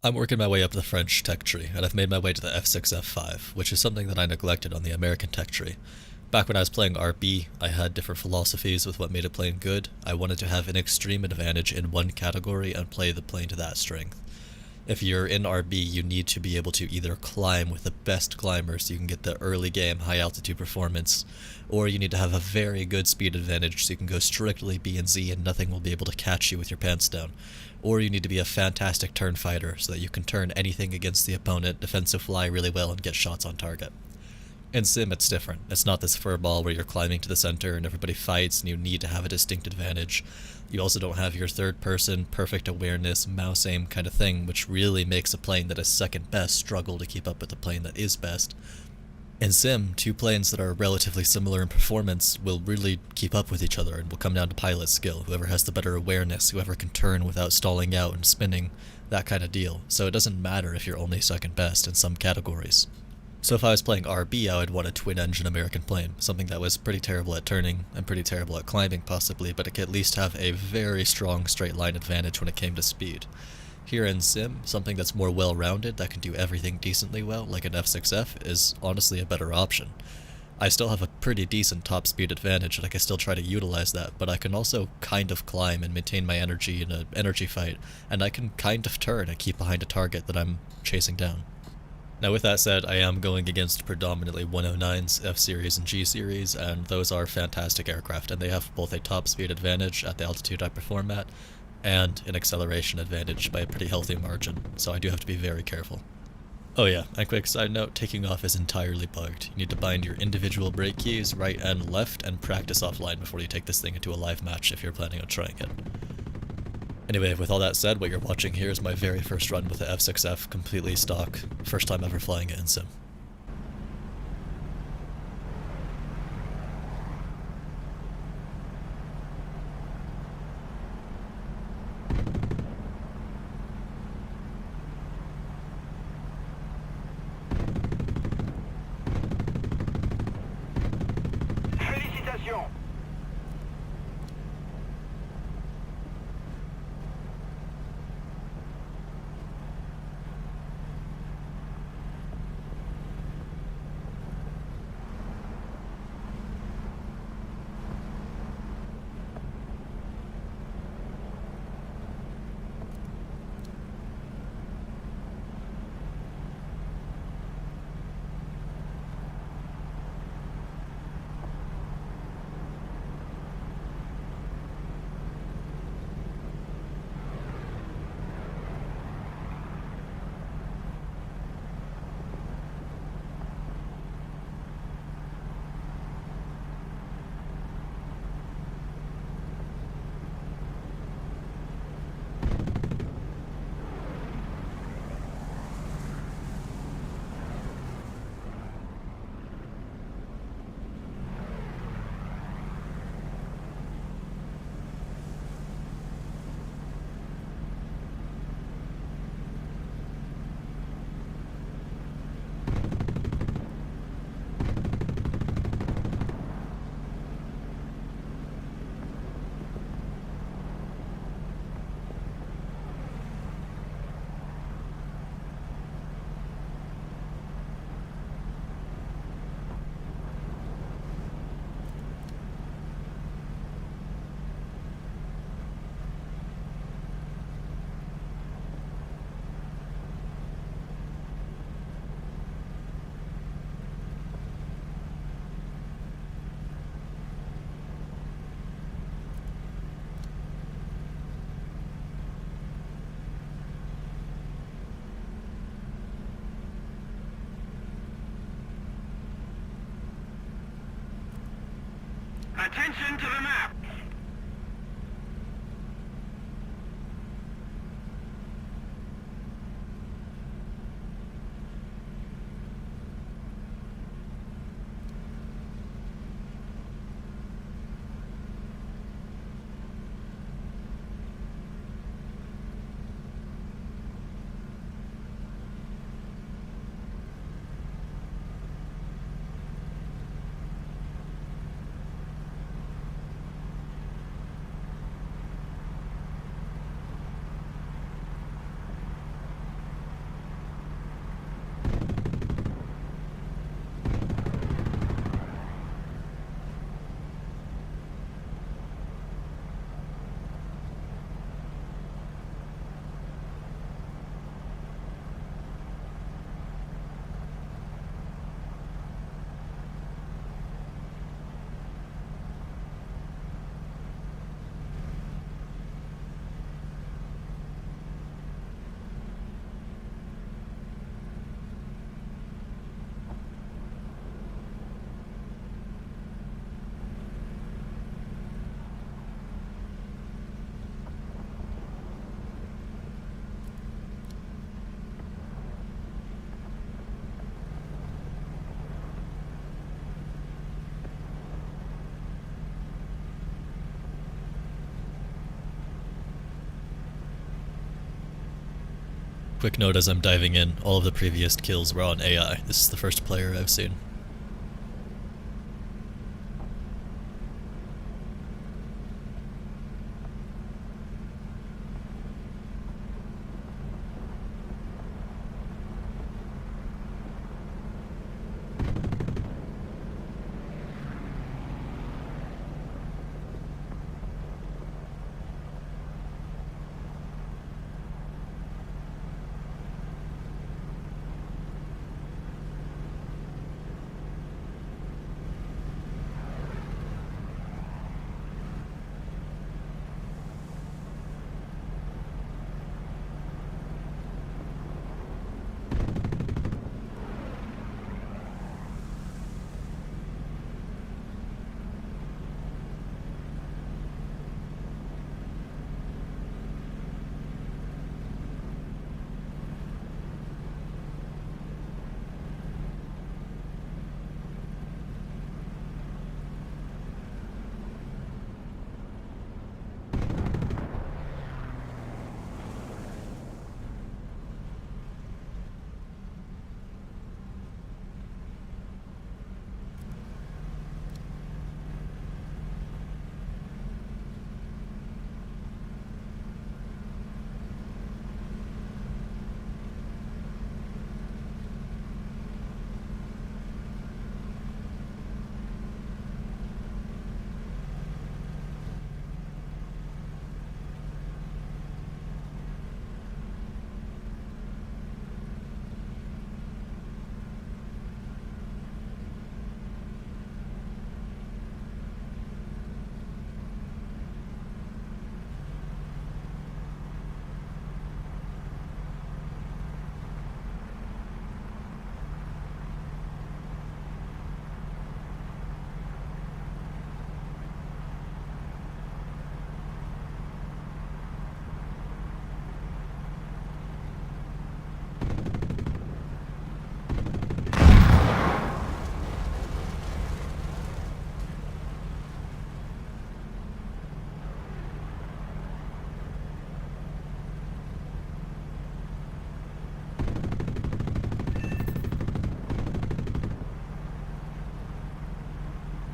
I'm working my way up the French tech tree, and I've made my way to the F6F-5, which is something that I neglected on the American tech tree. Back when I was playing RB, I had different philosophies with what made a plane good. I wanted to have an extreme advantage in one category and play the plane to that strength. If you're in RB, you need to be able to either climb with the best climbers so you can get the early game high altitude performance, or you need to have a very good speed advantage so you can go strictly B and Z and nothing will be able to catch you with your pants down. Or you need to be a fantastic turn fighter so that you can turn anything against the opponent, defensive fly really well, and get shots on target. In Sim, it's different. It's not this furball where you're climbing to the center and everybody fights and you need to have a distinct advantage. You also don't have your third person, perfect awareness, mouse aim kind of thing, which really makes a plane that is second best struggle to keep up with the plane that is best. In Sim, two planes that are relatively similar in performance will really keep up with each other and will come down to pilot skill, whoever has the better awareness, whoever can turn without stalling out and spinning, that kind of deal. So it doesn't matter if you're only second best in some categories. So if I was playing RB, I would want a twin-engine American plane, something that was pretty terrible at turning and pretty terrible at climbing possibly, but it could at least have a very strong straight line advantage when it came to speed. Here in Sim, something that's more well-rounded, that can do everything decently well, like an F6F, is honestly a better option. I still have a pretty decent top speed advantage, and I can still try to utilize that, but I can also kind of climb and maintain my energy in an energy fight, and I can kind of turn and keep behind a target that I'm chasing down. Now with that said, I am going against predominantly 109s, F-Series and G-Series, and those are fantastic aircraft, and they have both a top speed advantage at the altitude I perform at, and an acceleration advantage by a pretty healthy margin, so I do have to be very careful. Oh yeah, and quick side note, taking off is entirely bugged. You need to bind your individual brake keys, right and left, and practice offline before you take this thing into a live match if you're planning on trying it. Anyway, with all that said, what you're watching here is my very first run with the F6F, completely stock, first time ever flying it in Sim. Félicitations! Attention to the map! Quick note as I'm diving in, all of the previous kills were on AI. This is the first player I've seen.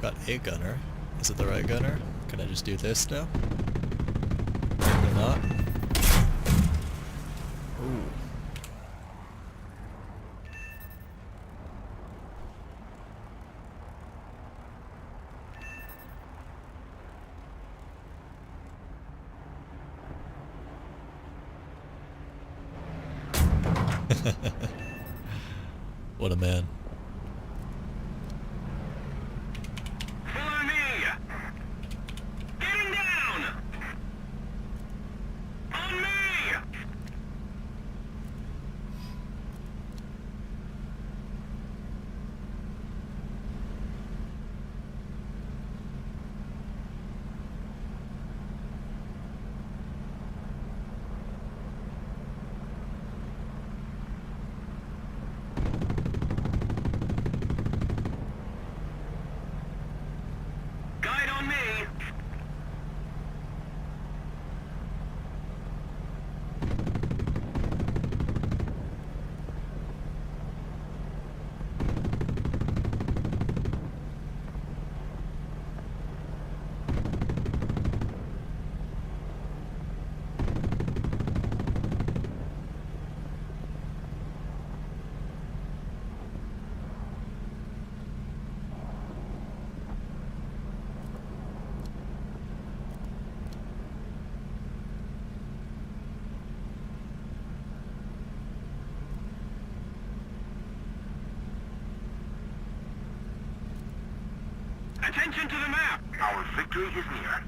Got a gunner. Is it the right gunner? Can I just do this now? Maybe not. Ooh. What a man. Follow me! Get him down! On me! Guide on me! Attention to the map! Our victory is near.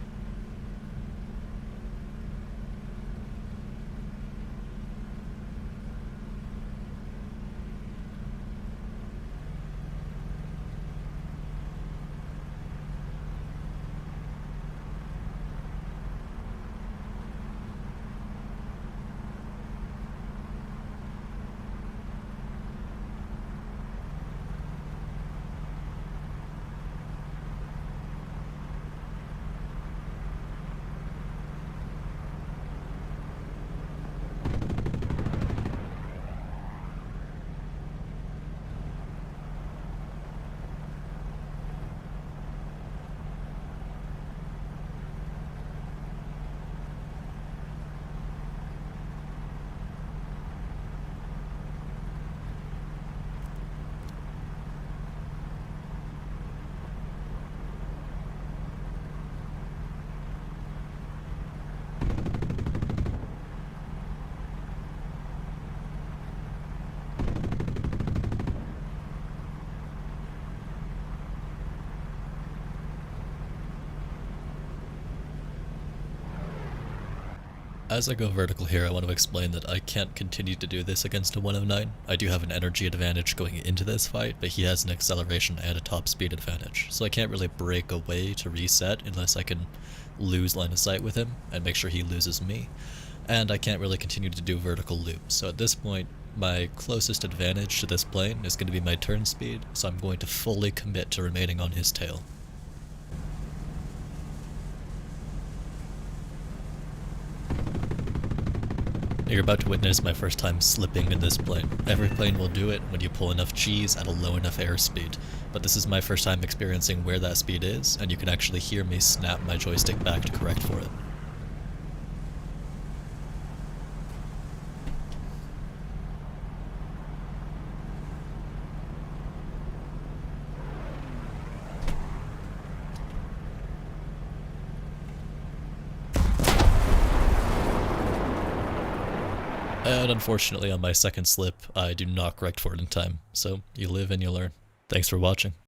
As I go vertical here, I want to explain that I can't continue to do this against a 109. I do have an energy advantage going into this fight, but he has an acceleration and a top speed advantage, so I can't really break away to reset unless I can lose line of sight with him and make sure he loses me. And I can't really continue to do vertical loops, so at this point, my closest advantage to this plane is going to be my turn speed, so I'm going to fully commit to remaining on his tail. You're about to witness my first time slipping in this plane. Every plane will do it when you pull enough cheese at a low enough airspeed, but this is my first time experiencing where that speed is, and you can actually hear me snap my joystick back to correct for it. And unfortunately on my second slip, I do not correct for it in time, so you live and you learn. Thanks for watching.